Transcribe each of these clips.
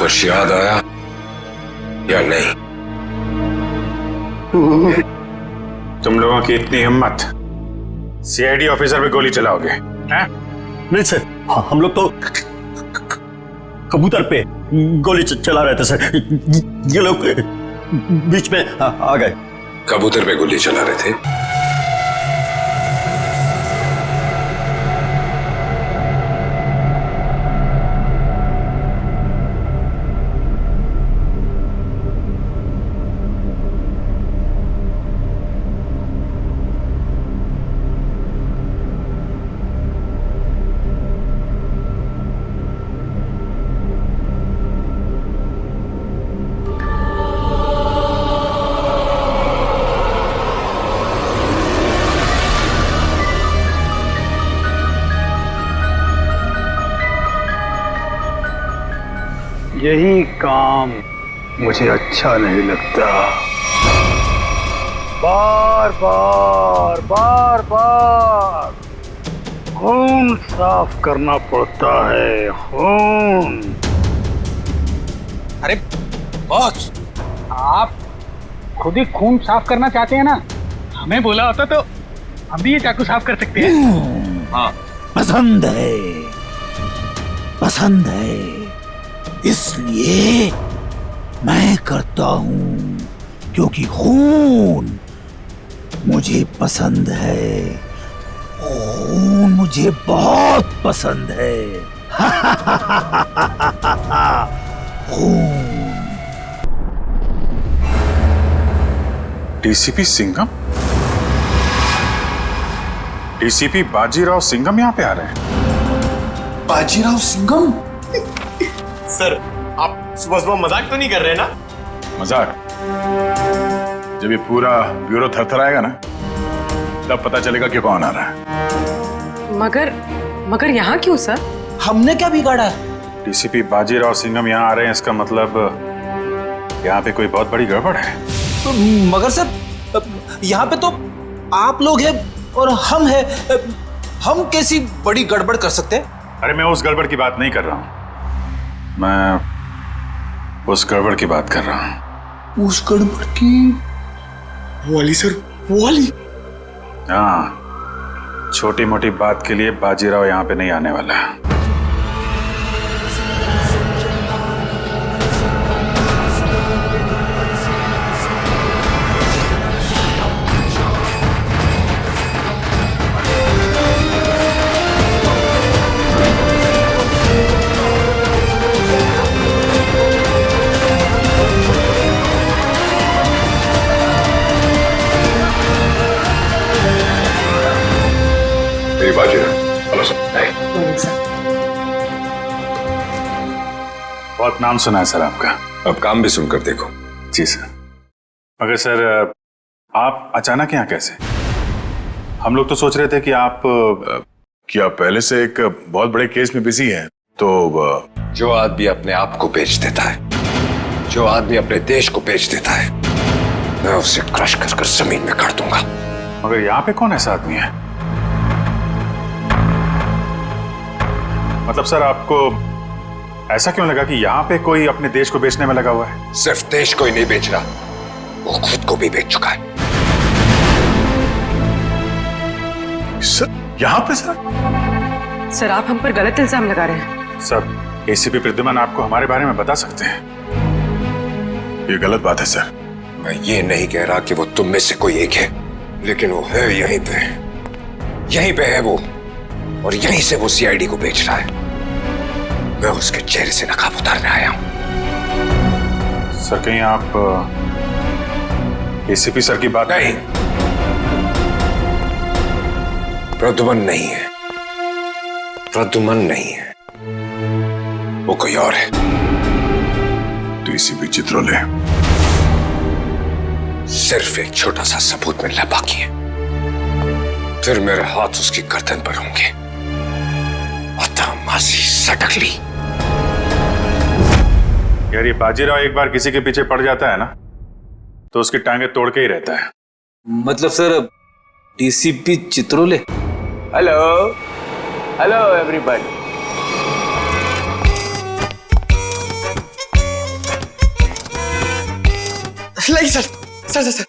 कुछ याद आया या नहीं? तुम लोगों की इतनी हिम्मत, सीआईडी ऑफिसर पे गोली चलाओगे हैं? नहीं सर, हम लोग तो कबूतर पे गोली चला रहे थे सर। ये लोग बीच में आ गए। कबूतर पे गोली चला रहे थे? यही काम मुझे अच्छा नहीं लगता। बार बार बार बार खून साफ करना पड़ता है, खून। अरे बॉस, आप खुद ही खून साफ करना चाहते हैं ना? हमें बोला होता तो हम भी ये चाकू साफ कर सकते हैं। हाँ, पसंद है, पसंद है, इसलिए मैं करता हूं, क्योंकि खून मुझे पसंद है, खून मुझे बहुत पसंद है। खून। डीसीपी सिंघम? डीसीपी बाजीराव सिंघम यहाँ पे आ रहे हैं? बाजीराव सिंघम? सर, आप सुबह मजाक तो नहीं कर रहे ना? मजाक? जब ये पूरा ब्यूरो थरथराएगा ना, तब पता चलेगा कि कौन आ रहा है। मगर यहाँ क्यों सर? हमने क्या बिगाड़ा? डीसीपी बाजीराव सिंघम यहाँ आ रहे हैं, इसका मतलब यहाँ पे कोई बहुत बड़ी गड़बड़ है। तो मगर सर, यहाँ पे तो आप लोग हैं और हम हैं, हम कैसी बड़ी गड़बड़ कर सकते हैं? अरे मैं उस गड़बड़ की बात नहीं कर रहा हूँ, मैं उस गड़बड़ की बात कर रहा हूँ। उस गड़बड़ की? वो वाली सर, वो वाली। हाँ, छोटी मोटी बात के लिए बाजीराव यहाँ पे नहीं आने वाला है। बहुत नाम सुना है सर आपका। अब काम भी सुनकर देखो। जी सर। मगर सर, आप अचानक यहाँ कैसे? हम लोग तो सोच रहे थे कि आप पहले से एक बहुत बड़े केस में बिजी हैं, तो जो आदमी अपने आप को बेच देता है, जो आदमी अपने देश को बेच देता है, मैं उसे क्रश कर कर जमीन में गाड़ दूंगा। मगर यहाँ पे कौन ऐसा आदमी है? मतलब सर, आपको ऐसा क्यों लगा कि यहाँ पे कोई अपने देश को बेचने में लगा हुआ है? सिर्फ देश को ही नहीं बेच रहा, वो खुद को भी बेच चुका है। सर, यहाँ पे सर आप हम पर गलत इल्जाम लगा रहे हैं। सर, एसीपी प्रद्युमन आपको हमारे बारे में बता सकते हैं। ये गलत बात है सर। मैं ये नहीं कह रहा कि वो तुम में से कोई एक है, लेकिन वो है यहीं पे है वो, और यहीं से वो सीआईडी को बेच रहा है। मैं उसके चेहरे से नकाब उतारने आया हूं। सर, कहीं आप एसीपी सर की बात? नहीं, प्रद्युमन नहीं है, प्रद्युमन नहीं है, वो कोई और है। डीसीपी चित्रोले। सिर्फ एक छोटा सा सबूत मिलना बाकी है, फिर मेरे हाथ उसकी गर्दन पर होंगे। अतः मासी सटकली। यार, ये बाजीराव एक बार किसी के पीछे पड़ जाता है ना, तो उसकी टांगे तोड़ के ही रहता है। मतलब sir, DCP Chitrole. Hello hello everybody. लाइए सर सर सर सर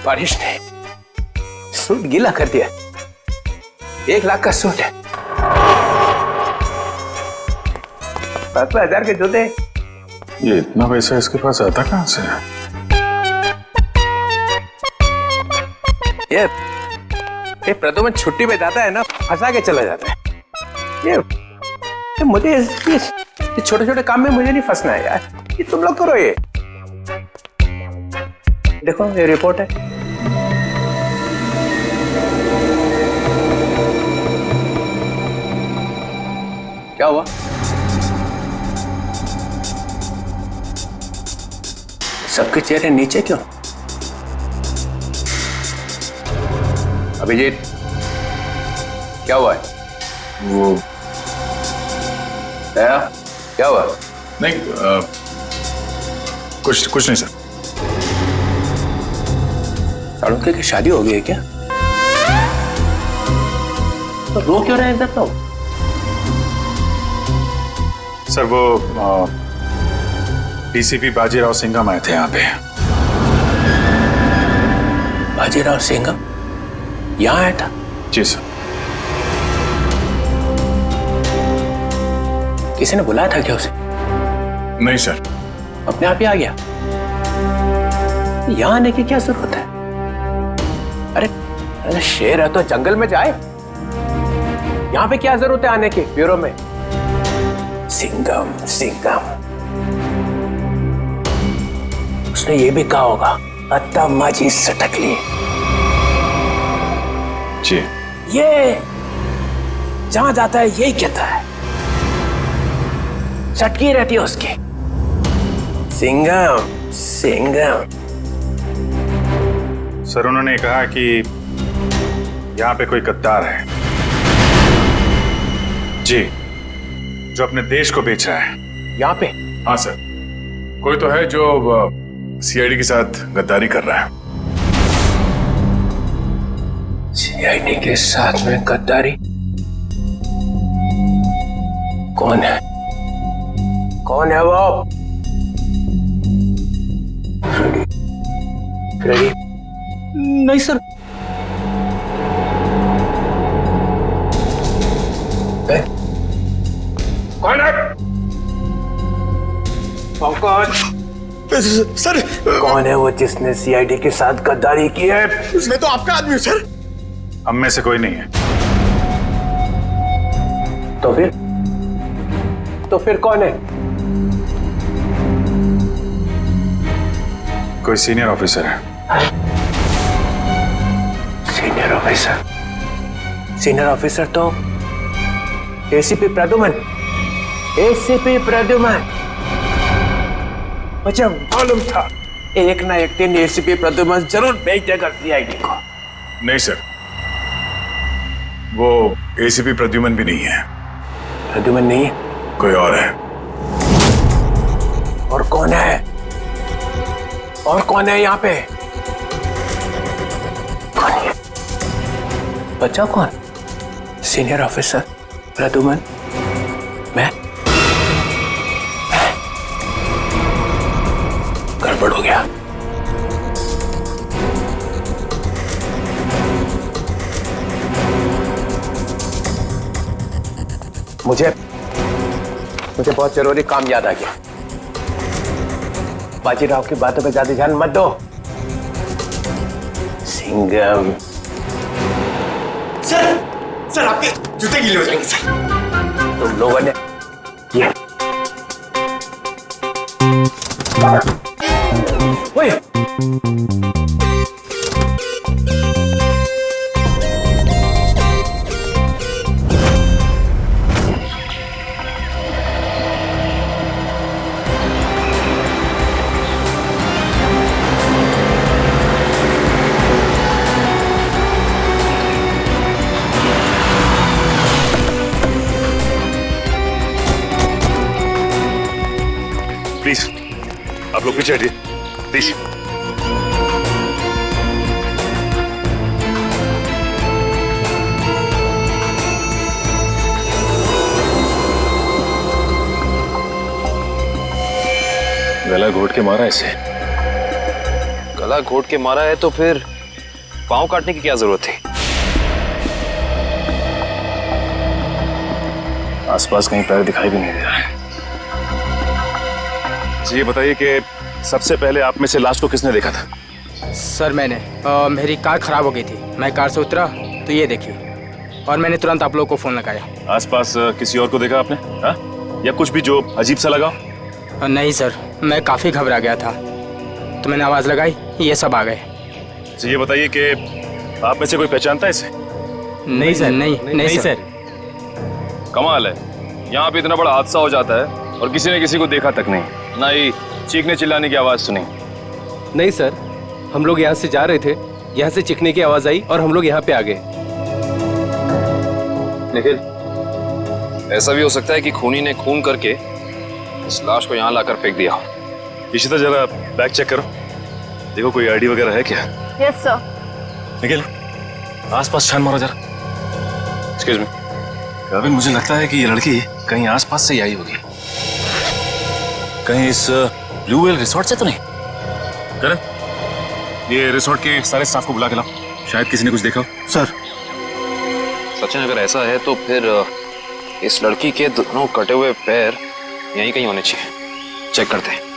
बारिश ने सूट गीला कर दिया। 1 लाख का सूट है, 5,000 के जूते। ये इतना पैसा इसके पास आता कहां से? ये प्रदुमन छुट्टी पे जाता है ना, फंसा के चला जाता है। ये मुझे ये छोटे छोटे काम में मुझे नहीं फंसना है यार, ये तुम लोग करो। ये देखो ये रिपोर्ट है। क्या हुआ? सबके चेहरे नीचे क्यों? अभिजीत क्या हुआ है? वो क्या हुआ? नहीं, कुछ नहीं सर। साड़ुके की शादी हो गई है क्या? तो रो क्यों रहे हैं तो? सर वो डीसीपी बाजीराव सिंघम आए थे यहाँ पे। बाजीराव सिंघम यहाँ आया था? जी सर। किसी ने बुलाया था क्या उसे? नहीं सर। अपने आप ही आ गया? यहाँ आने की क्या जरूरत है? अरे शेर है तो जंगल में जाए, यहाँ पे क्या जरूरत है आने की ब्यूरो में? सिंघम उसने ये भी कहा होगा अत्ता माजी सटकली। जी। ये जहां जाता है यही कहता है, चटकी रहती है उसकी। सिंघम सर उन्होंने कहा कि यहाँ पे कोई गद्दार है जी, जो अपने देश को बेच रहा है। यहाँ पे? हाँ सर, कोई तो है जो सीआईडी के साथ गद्दारी कर रहा है। सीआईडी के साथ में गद्दारी? कौन है वो? फ्रेडी? नहीं सर। कौन है? सर कौन है वो जिसने सीआईडी के साथ गद्दारी की है? मैं तो आपका आदमी हूँ सर। हम में से कोई नहीं है। तो फिर कौन है? कोई सीनियर ऑफिसर है। सीनियर ऑफिसर तो एसीपी प्रद्युमन। मुझे मालूम था एक ना एक दिन एसीपी प्रद्युमन जरूर भेज देगा सीआईडी को। नहीं सर, वो एसीपी प्रद्युमन भी नहीं है। प्रद्युमन नहीं है? कोई और है। और कौन है? यहाँ पे? कौन है? बच्चा कौन? सीनियर ऑफिसर प्रद्युमन, मैं? गड़बड़ हो गया। मुझे बहुत जरूरी काम याद आ गया। बाजीराव की बातों पे ज्यादा ध्यान मत दो। सिंघम। सर आपके जूते गीले हो जाएंगे सर। तुम लोगों ने ये ओए प्लीज आप लोग पीछे हटिए प्लीज। गला घोट के मारा इसे। गला घोट के मारा है तो फिर पाँव काटने की क्या जरूरत थी? आसपास कहीं पैर दिखाई भी नहीं दे रहा है। तो ये बताइए कि सबसे पहले आप में से लाश को किसने देखा था? सर मैंने मेरी कार खराब हो गई थी, मैं कार से उतरा तो ये देखी और मैंने तुरंत आप लोगों को फोन लगाया। आसपास किसी और को देखा आपने? हाँ? या कुछ भी जो अजीब सा लगा? नहीं सर, मैं काफी घबरा गया था तो मैंने आवाज लगाई, ये सब आ गए। तो ये बताइए कि आप में से कोई पहचानता है इसे? नहीं सर, नहीं सर। कमाल है, यहाँ पे इतना बड़ा हादसा हो जाता है और किसी ने किसी को देखा तक नहीं, ना ही चीखने चिल्लाने की आवाज सुनी। नहीं सर, हम लोग यहाँ से जा रहे थे, यहाँ से चीखने की आवाज आई और हम लोग यहाँ पे आ गए। लेकिन ऐसा भी हो सकता है कि खूनी ने खून करके इस लाश को यहाँ लाकर फेंक दिया। इशिता जरा बैग चेक करो, देखो कोई आईडी वगैरह है क्या? Yes sir. निखिल आसपास छान मारो जरा। Excuse me. अभी मुझे लगता है कि ये लड़की कहीं आसपास से ही आई होगी। कहीं इस ब्लू व्हेल रिसोर्ट से तो नहीं? करण, ये रिसोर्ट के सारे स्टाफ को बुला के लाओ, शायद किसी ने कुछ देखा हो। सर। सचिन अगर ऐसा है तो फिर इस लड़की के दोनों कटे हुए पैर यहीं कहीं होने चाहिए, चेक करते हैं।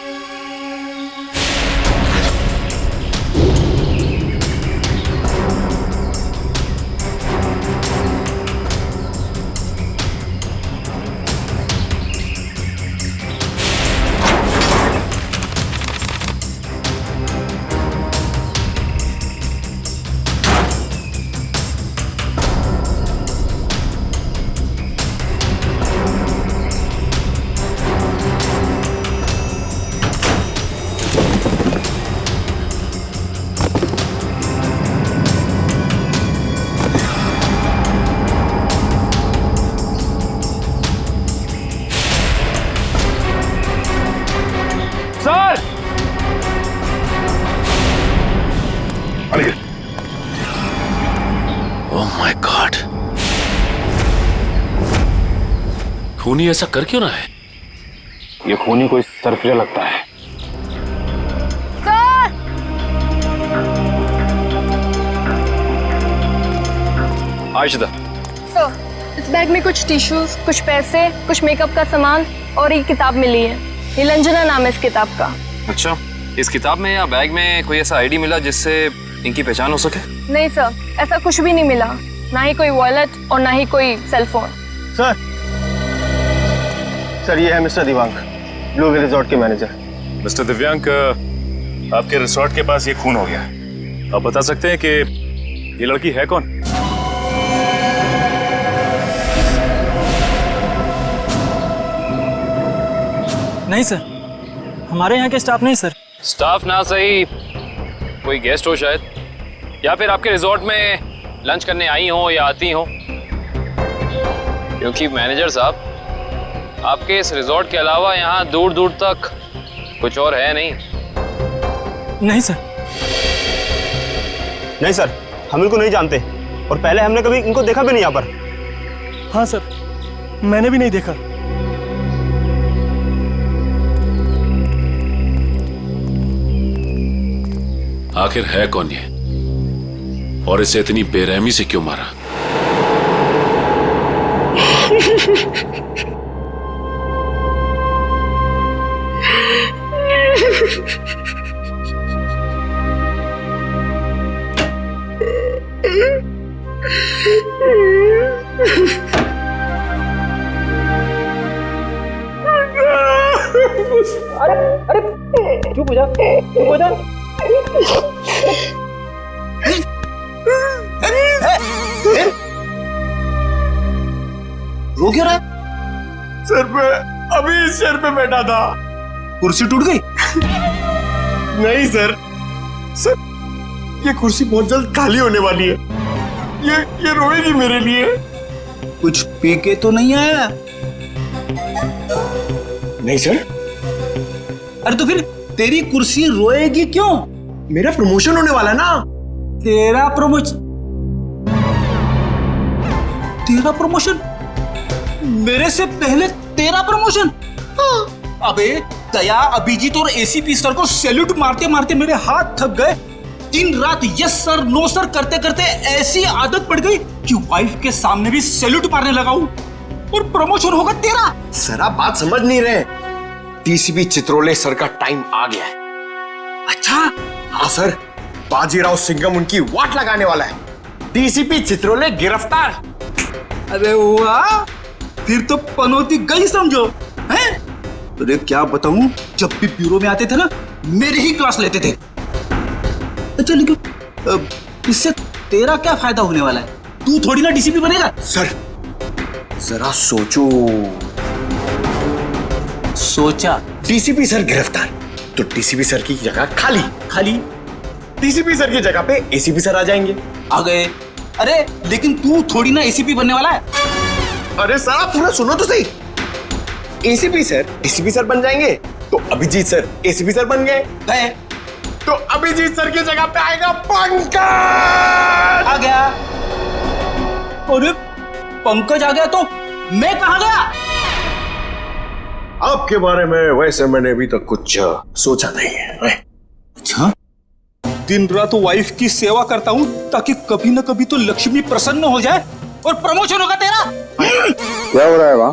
ओह माय गॉड, खूनी ऐसा कर क्यों ना है? ये खूनी कोई सरफिरा लगता है। आयशा, सर, इस बैग में कुछ टिश्यूज, कुछ पैसे, कुछ मेकअप का सामान और एक किताब मिली है। नीलांजना नाम है इस किताब का। अच्छा, इस किताब में या बैग में कोई ऐसा आईडी मिला जिससे इनकी पहचान हो सके? नहीं सर, ऐसा कुछ भी नहीं मिला, ना ही कोई वॉलेट और ना ही कोई सेल फोन। सर ये है mister Divang, blue whale resort के मैनेजर। मिस्टर दिव्यांक, आपके रिसोर्ट के पास ये खून हो गया, आप बता सकते हैं कि ये लड़की है कौन? नहीं सर, हमारे यहाँ के स्टाफ नहीं सर। स्टाफ ना सही, कोई गेस्ट हो शायद, या फिर आपके रिजॉर्ट में लंच करने आई हो या आती हो, क्योंकि मैनेजर साहब आपके इस रिजॉर्ट के अलावा यहाँ दूर दूर तक कुछ और है नहीं। नहीं सर। नहीं सर, हम इनको नहीं जानते और पहले हमने कभी इनको देखा भी नहीं यहाँ पर। हाँ सर, मैंने भी नहीं देखा। आखिर है कौन ये और इसे इतनी बेरहमी से क्यों मारा? अरे चुप हो जा, चुप हो जा। रो क्यों रहा? सर पे अभी इस चेयर पे बैठा था, कुर्सी टूट गई? नहीं सर, सर ये कुर्सी बहुत जल्द खाली होने वाली है, ये रोएगी मेरे लिए। कुछ पी के तो नहीं आया? नहीं सर। अरे तो फिर तेरी कुर्सी रोएगी क्यों? मेरा प्रमोशन होने वाला ना। तेरा प्रमोशन? तेरा प्रमोशन? मेरे से पहले तेरा प्रमोशन? अबे दया, अभिजीत और एसीपी सर को सैल्यूट मारते मारते मेरे हाथ थक गए। दिन रात यस सर नो सर करते करते ऐसी आदत पड़ गई कि वाइफ के सामने भी सैल्यूट मारने लगा हूं और प्रमोशन होगा तेरा। सर आप बात समझ नहीं रहे। डीसीपी चित्रोले सर का टाइम आ गया है। अच्छा? हाँ सर, बाजीराव सिंघम उनकी वाट लगाने वाला है। डीसीपी चित्रोले गिरफ्तार। अरे वाह, फिर तो पनौती गई समझो। हैं? अरे क्या बताऊं, जब भी ब्यूरो में आते थे ना, मेरी ही क्लास लेते थे। अच्छा लेकिन इससे तेरा क्या फायदा होने वाला है? तू थोड़ी ना डीसीपी बनेगा। सर जरा सोचो। सोचा? डीसीपी सर गिरफ्तार तो डीसीपी सर की जगह खाली। खाली? डीसीपी सर की जगह पे एसीपी सर आ जाएंगे। आ गए। अरे लेकिन तू थोड़ी ना एसीपी बनने वाला है। अरे सर आप पूरा सुनो तो सही। एसीपी सर डीसीपी सर बन जाएंगे तो अभिजीत सर एसीपी सर बन गए तो अभिजीत सर की जगह पे आएगा पंकज। आ गया। अरे पंकज आ गया तो मैं कहां गया? आपके बारे में वैसे मैंने अभी तक कुछ सोचा नहीं है। अच्छा, दिन रात वाइफ की सेवा करता हूं ताकि कभी ना कभी तो लक्ष्मी प्रसन्न हो जाए और प्रमोशन होगा तेरा। क्या हो रहा है वहां?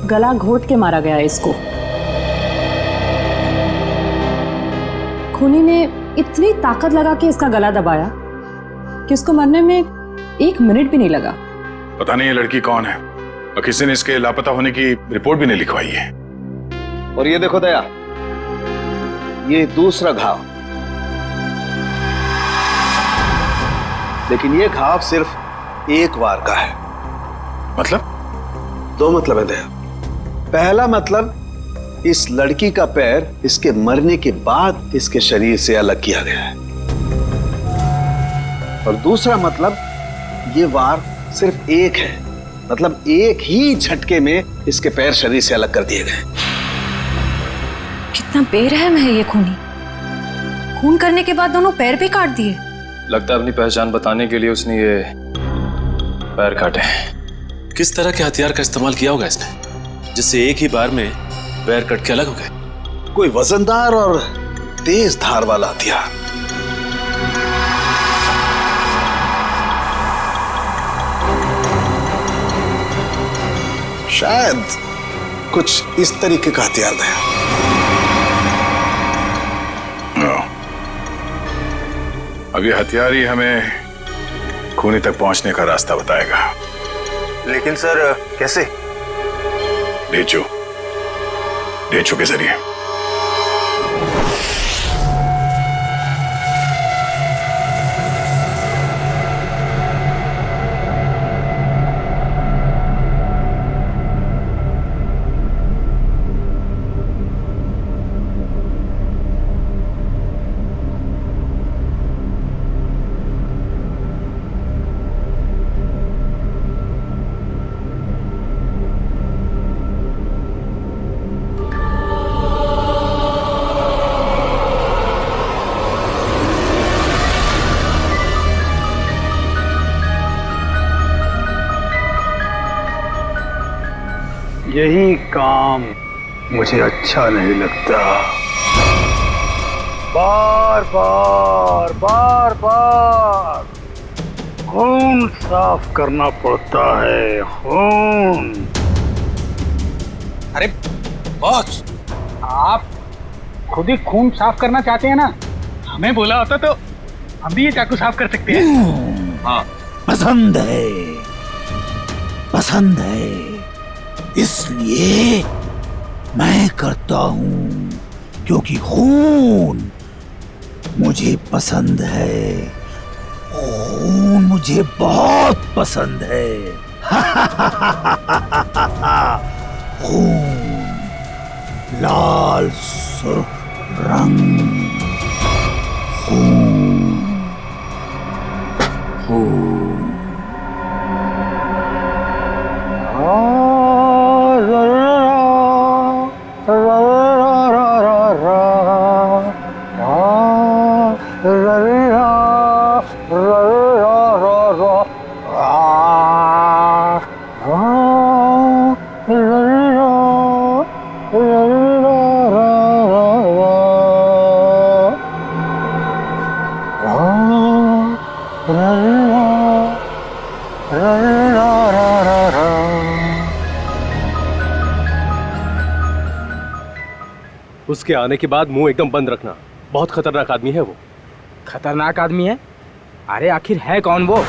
गला घोट के मारा गया इसको। खूनी ने इतनी ताकत लगा के इसका गला दबाया कि उसको मरने में 1 मिनट भी नहीं लगा। पता नहीं ये लड़की कौन है और किसी ने इसके लापता होने की रिपोर्ट भी नहीं लिखवाई है। और ये देखो दया, ये दूसरा घाव, लेकिन ये घाव सिर्फ एक वार का है। मतलब? 2 मतलब है दया। पहला मतलब, इस लड़की का पैर इसके मरने के बाद इसके शरीर से अलग किया गया है। और दूसरा मतलब, ये वार सिर्फ एक है, मतलब एक ही झटके में इसके पैर शरीर से अलग कर दिए गए। कितना बेरहम है ये खूनी। खून करने के बाद दोनों पैर भी काट दिए। लगता है अपनी पहचान बताने के लिए उसने ये पैर काटे। किस तरह के हथियार का इस्तेमाल किया होगा इसने जिससे एक ही बार में पैर कट के अलग हो गए? कोई वजनदार और तेज धार वाला हथियार। शायद कुछ इस तरीके का हथियार है। अब ये हथियार ही हमें खूनी तक पहुंचने का रास्ता बताएगा। लेकिन सर कैसे? डेचू के जरिए। यही काम मुझे अच्छा नहीं लगता। बार बार खून साफ करना पड़ता है। खून। अरे बॉस, आप खुद ही खून साफ करना चाहते हैं ना? हमें बोला होता तो हम भी ये चाकू साफ कर सकते हैं। हाँ, पसंद है, पसंद है, इसलिए मैं करता हूं क्योंकि खून मुझे पसंद है। खून मुझे बहुत पसंद है। खून लाल सुर्ख रंग खून खून। उसके आने के बाद मुंह एकदम बंद रखना, बहुत खतरनाक आदमी है वो। खतरनाक आदमी है? अरे आखिर है कौन वो?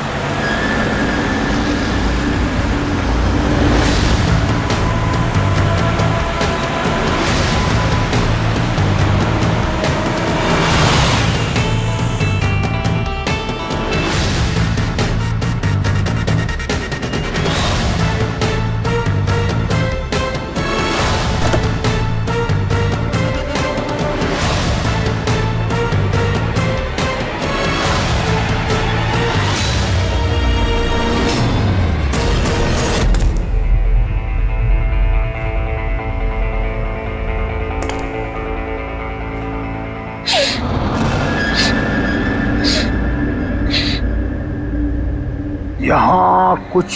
यहाँ कुछ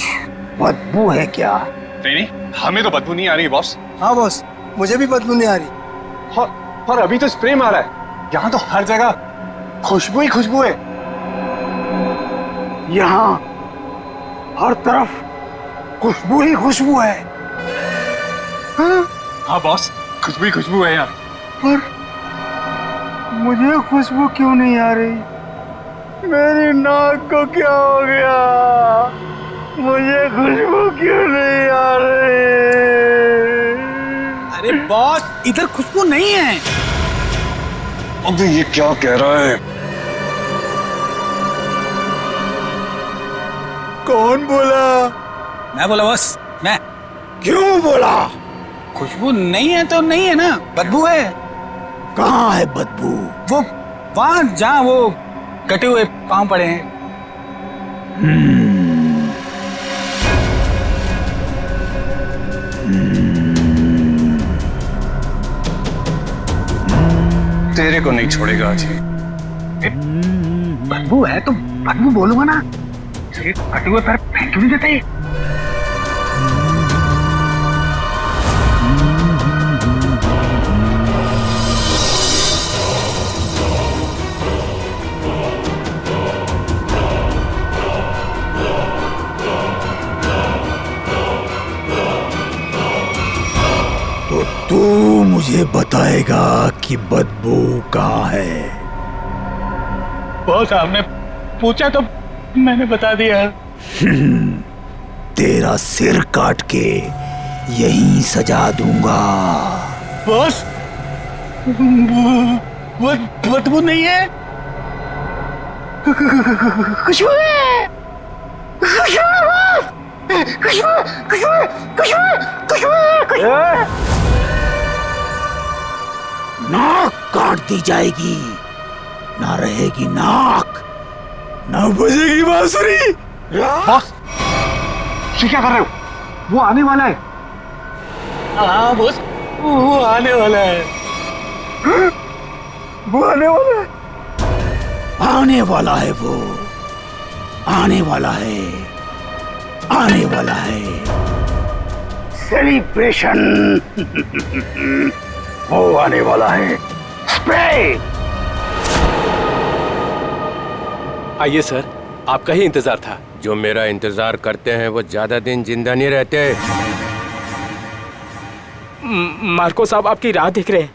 बदबू है क्या? नहीं, हमें तो बदबू नहीं आ रही बॉस। हाँ बॉस, मुझे भी बदबू नहीं आ रही। और अभी तो स्प्रे मारा है। यहाँ तो हर जगह खुशबू ही खुशबू है। यहाँ हर तरफ खुशबू ही खुशबू है। हाँ बॉस, खुशबू ही खुशबू है यार। पर मुझे खुशबू क्यों नहीं आ रही? मेरी नाक को क्या हो गया? मुझे खुशबू क्यों नहीं आ रही? अरे बॉस, इधर खुशबू नहीं है। अबे ये क्या कह रहा है? कौन बोला? मैं बोला बॉस, मैं। क्यों बोला? खुशबू नहीं है तो नहीं है ना, बदबू है। कहाँ है बदबू? वो वहां जहाँ वो कटे हुए पांव पड़े हैं। तेरे को नहीं छोड़ेगा आज। बदबू है तो बदबू बोलूंगा ना। कटे हुए पैर फेंक क्यों नहीं देते? तो तू मुझे बताएगा कि बदबू कहाँ है? बॉस, आपने पूछा तो मैंने बता दिया। तेरा सिर काट के यहीं सजा दूंगा। बॉस, बदबू नहीं है। खुशबू है। खुशबू है बॉस। खुशबू, खुशबू, खुशबू, खुशबू। नाक काट दी जाएगी, ना रहेगी नाक, ना बजेगी बांसुरी। बॉस, ये क्या कर रहे हो? वो आने वाला है। हाँ बॉस, वो आने वाला है। वो आने वाला है। आने वाला है वो। आने वाला है। आने वाला है। सेलिब्रेशन। वो आने वाला है। स्प्रे। आइए सर, आपका ही इंतजार था। जो मेरा इंतजार करते हैं वो ज्यादा दिन जिंदा नहीं रहते। मार्को साहब आपकी राह देख रहे हैं।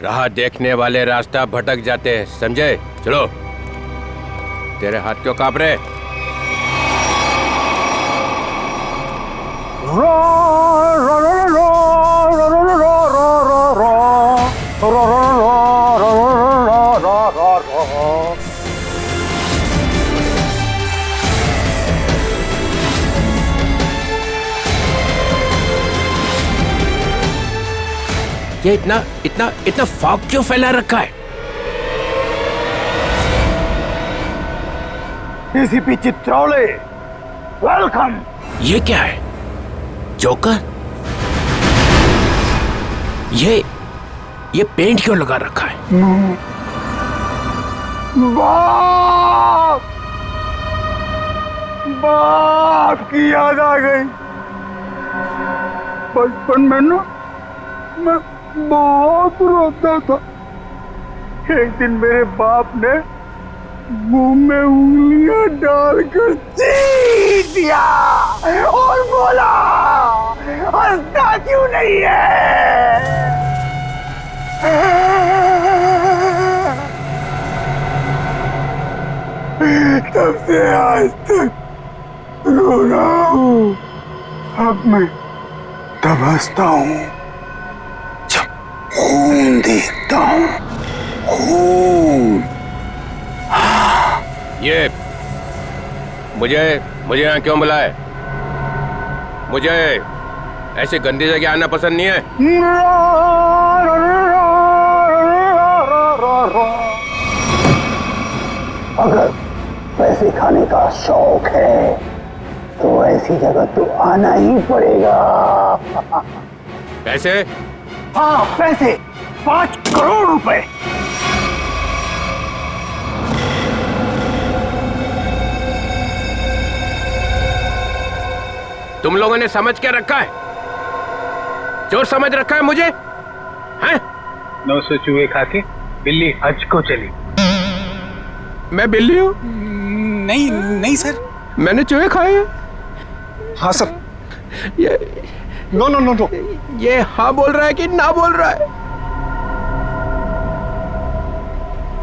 राह देखने वाले रास्ता भटक जाते हैं, समझे? चलो। तेरे हाथ क्यों कांप रहे? ये इतना इतना इतना फॉग क्यों फैला रखा है? ACP Chitraule, welcome. ये क्या है? जोकर? ये पेंट क्यों लगा रखा है? बाप, बाप की याद आ गई। बचपन में ना मैं बहुत रोता था। एक दिन मेरे बाप ने मुंह में उंगलियां डालकर चीर दिया और बोला, हंसता क्यों नहीं है? तब से आज तक रो रहा हूँ। अब मैं तब हंसता हूँ जब खून देखता हूँ। खून। ये मुझे यहाँ क्यों बुलाए? मुझे ऐसी गंदी जगह आना पसंद नहीं है। अगर पैसे खाने का शौक है तो ऐसी जगह तो आना ही पड़ेगा। पैसे? हाँ पैसे, 5 करोड़ रुपए। तुम लोगों ने समझ क्या रखा है? जो समझ रखा है मुझे, हैं? 900 चूहे खा के बिल्ली हज को चली। मैं बिल्ली हूँ? नहीं नहीं सर, मैंने चूहे खाए हैं। हाँ सर। ये नो नो नो नो, ये हाँ बोल रहा है कि ना बोल रहा है?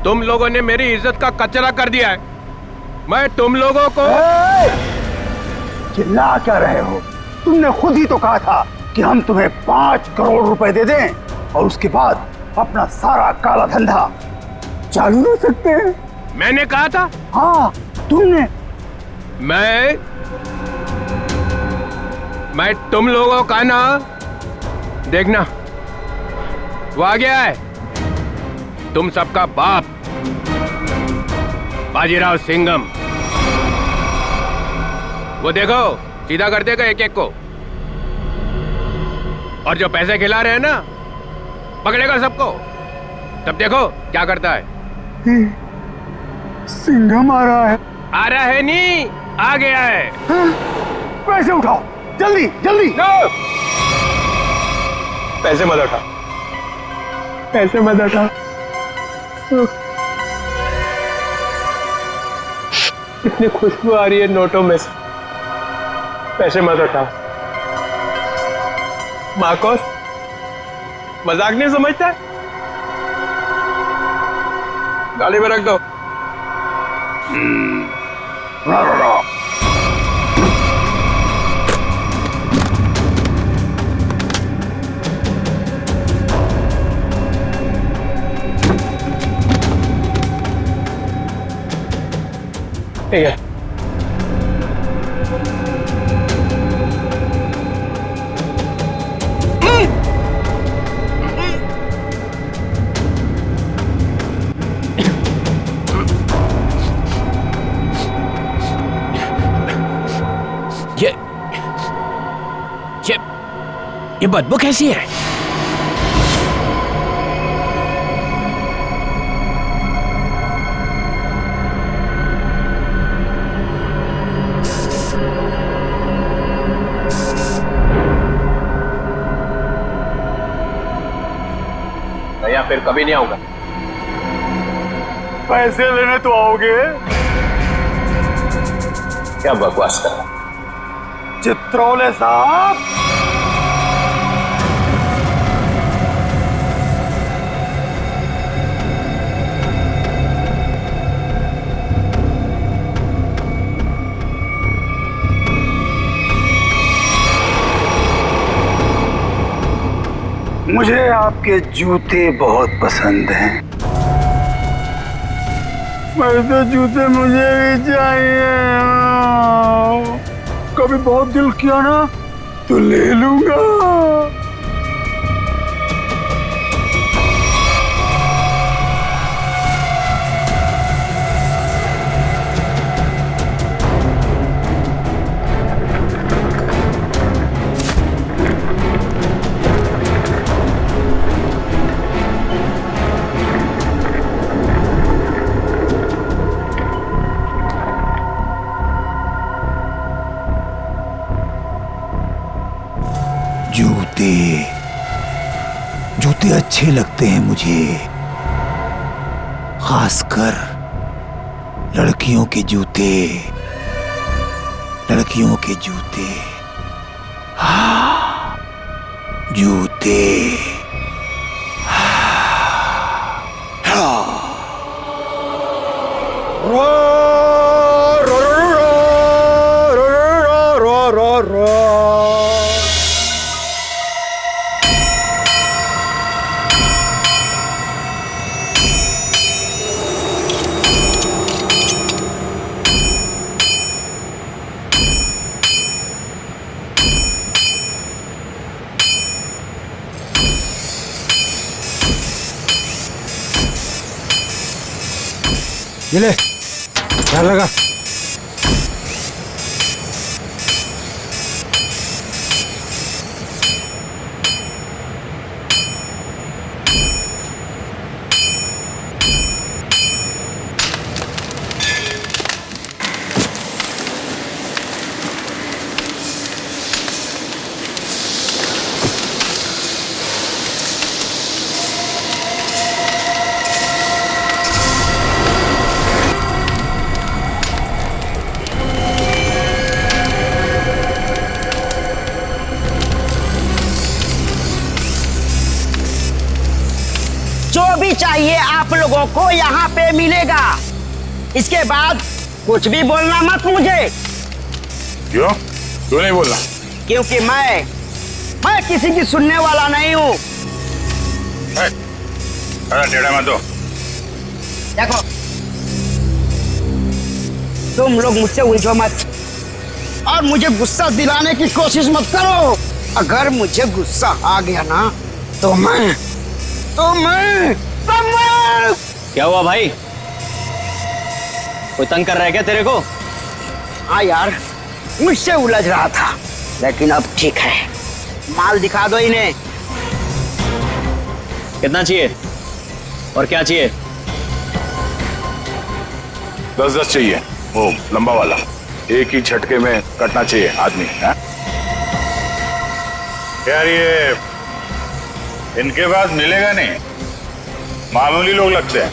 तुम लोगों ने मेरी इज्जत का कचरा कर दिया है। मैं तुम लोगों को चिल्ला क्या रहे हो? तुमने खुद ही तो कहा था कि हम तुम्हें 5 करोड़ रुपए दे दें और उसके बाद अपना सारा काला धंधा चालू रख सकते हैं। मैंने कहा था? हाँ तुमने। मैं तुम लोगों का ना, देखना वो आ गया है। तुम सबका बाप बाजीराव सिंघम। वो देखो सीधा कर देगा एक एक को, और जो पैसे खिला रहे हैं ना पकड़ेगा सबको। तब देखो क्या करता है। सिंघम आ रहा है। आ रहा है नहीं, आ गया है। पैसे उठाओ जल्दी जल्दी। पैसे मत उठा, पैसे मत उठा। इतनी खुशबू आ रही है नोटों में से। पैसे मत उठा। मार्कोस, मजाक नहीं समझता? गाड़ी में रख दो। ठीक है। ये बदबू कैसी है? या फिर कभी नहीं आऊंगा। पैसे लेने तो आओगे? क्या बकवास कर रहा? चित्रौले साहब, मुझे आपके जूते बहुत पसंद हैं। वैसे जूते मुझे भी चाहिए। कभी बहुत दिल किया ना तो ले लूंगा। अच्छे लगते हैं मुझे, खासकर लड़कियों के जूते, लड़कियों के जूते, हाँ जूते। ये ले, ध्यान लगा। जो भी चाहिए आप लोगों को यहाँ पे मिलेगा। इसके बाद कुछ भी बोलना मत मुझे। क्यों? क्यों नहीं बोलना? क्योंकि मैं किसी की सुनने वाला नहीं हूँ। टेढ़ा मत दो। देखो, तुम लोग मुझसे उलझो मत और मुझे गुस्सा दिलाने की कोशिश मत करो। अगर मुझे गुस्सा आ गया ना तो मैं क्या हुआ भाई? कोई तंग कर रहा है क्या तेरे को? हाँ यार, मुझसे उलझ रहा था, लेकिन अब ठीक है। माल दिखा दो इन्हें। कितना चाहिए और क्या चाहिए? 10-10 चाहिए, वो लंबा वाला, एक ही झटके में कटना चाहिए आदमी है? यार ये इनके पास मिलेगा नहीं, मामूली लोग लगते हैं।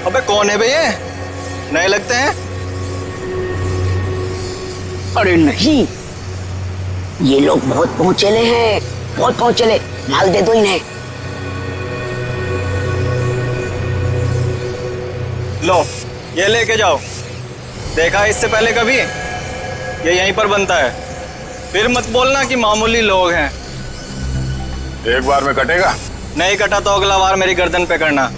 अबे कौन है बे ये? नए लगते हैं। अरे नहीं, ये लोग बहुत पहुंचेले हैं, बहुत पहुंचेले। माल दे दो इन्हें। लो ये लेके जाओ। देखा है इससे पहले कभी? ये यहीं पर बनता है। फिर मत बोलना कि मामूली लोग हैं। एक बार में कटेगा? नहीं कटा तो अगला बार मेरी गर्दन पे करना।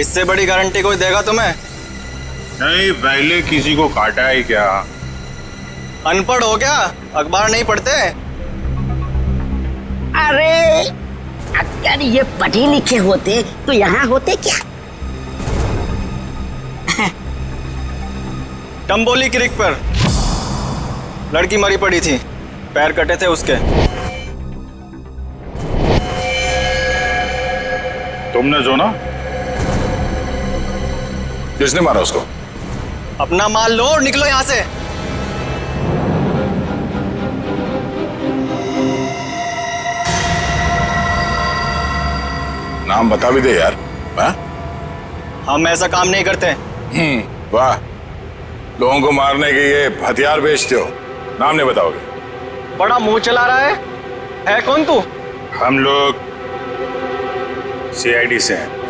इससे बड़ी गारंटी कोई देगा तुम्हें? नहीं, पहले किसी को काटा है क्या? अनपढ़ हो क्या? अखबार नहीं पढ़ते? अरे अगर ये पढ़े लिखे होते तो यहाँ होते क्या? टम्बोली क्रिक पर लड़की मरी पड़ी थी, पैर कटे थे उसके। तुमने जो ना? किसने मारा उसको? अपना माल लो और निकलो यहाँ से। नाम बता भी दे यार। हम ऐसा काम नहीं करते। वाह, लोगों को मारने के ये हथियार बेचते हो, नाम नहीं बताओगे? बड़ा मुंह चला रहा है कौन तू? हम लोग CID से हैं।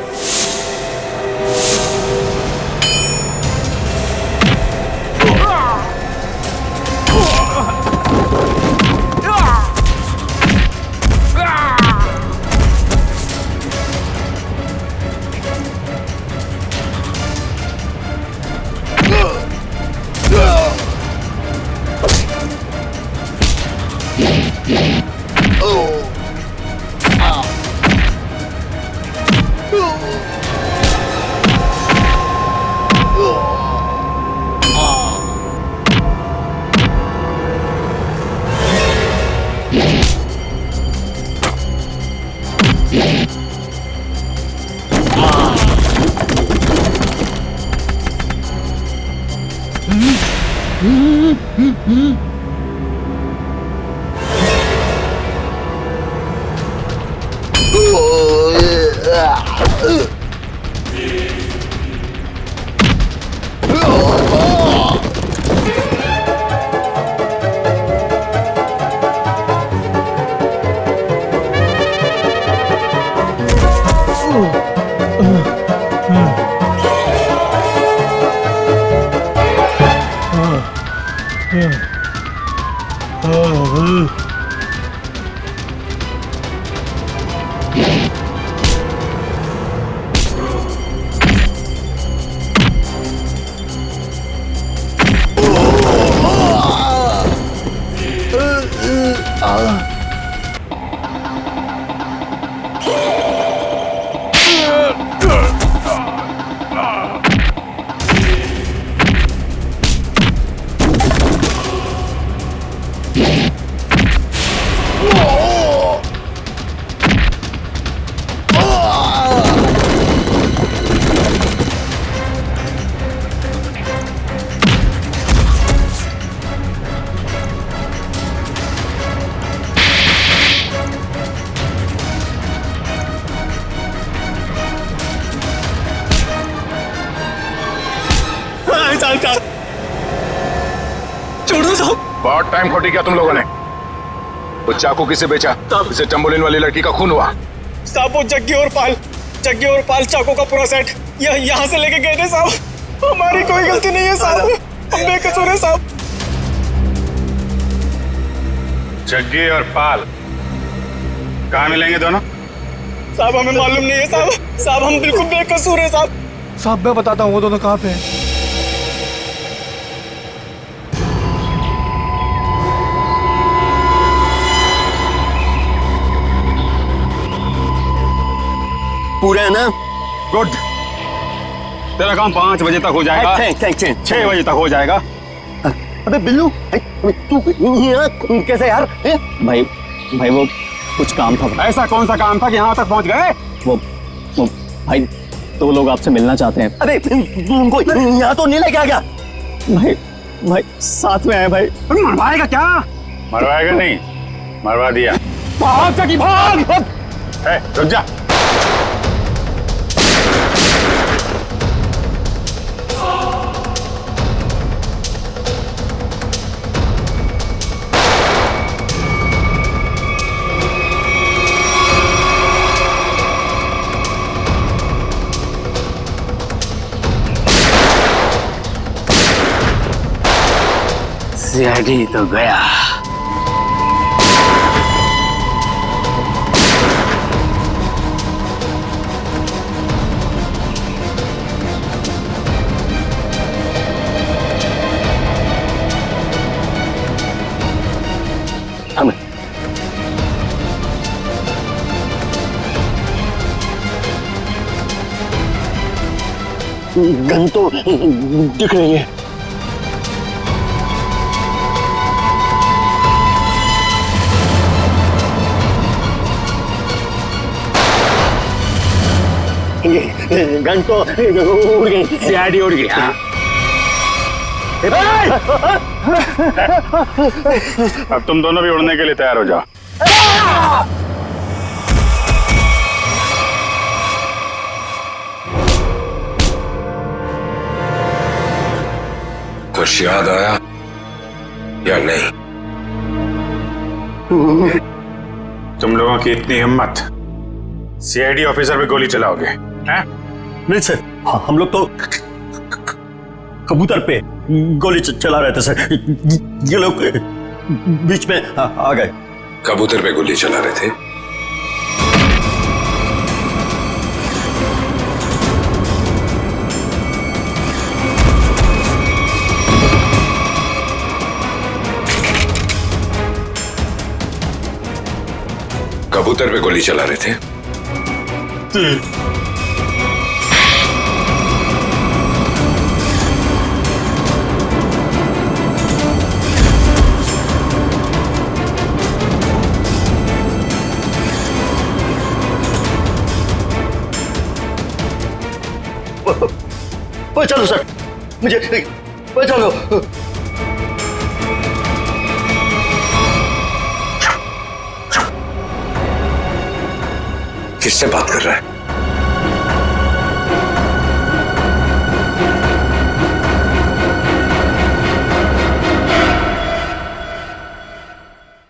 बहुत टाइम खोटी किया तुम लोगों ने। वो चाकू किसे बेचा? इसे टम्बोलिन वाली लड़की का खून हुआ। साहब वो जग्गी और पाल चाकू का पूरा सेट यहाँ से लेके गए थे साहब। हमारी कोई गलती नहीं है साहब, हम बेकसूर है साहब। जग्गी और पाल कहाँ मिलेंगे दोनों? साहब हमें मालूम नहीं है साहब हम बिल्कुल बेकसूर है साहब। साहब मैं बताता हूँ वो दोनों कहाँ पे हैं। पूरे है ना? गुड। तेरा काम 5 बजे तक हो जाएगा। 6 बजे तक हो जाएगा। अबे बिल्लू तू कैसे यार? भाई वो कुछ काम था। ऐसा कौन सा काम था कि यहाँ तक पहुँच गए? वो भाई 2 लोग आपसे मिलना चाहते हैं। अरे तू उनको यहाँ तो नहीं लेके आ गया? भाई साथ में आए भाई। मरवाएगा क्या? मरवाएगा नहीं, मरवा दिया। भाग जगी भाग। रुक जा। सीआईडी तो गया। गन तो दिख रही है। गन तो उड़ गई। सीआईडी उड़ गई। अब तुम दोनों भी उड़ने के लिए तैयार हो जाओ। कुछ याद आया या नहीं? तुम लोगों की इतनी हिम्मत, सीआईडी ऑफिसर पे गोली चलाओगे? हैं? नहीं सर, हम लोग तो कबूतर पे गोली चला रहे थे सर। ये लोग बीच में आ गए। कबूतर पे गोली चला रहे थे? कबूतर पे गोली चला रहे थे? चलो सर, मुझे चलो। किससे बात कर रहा है?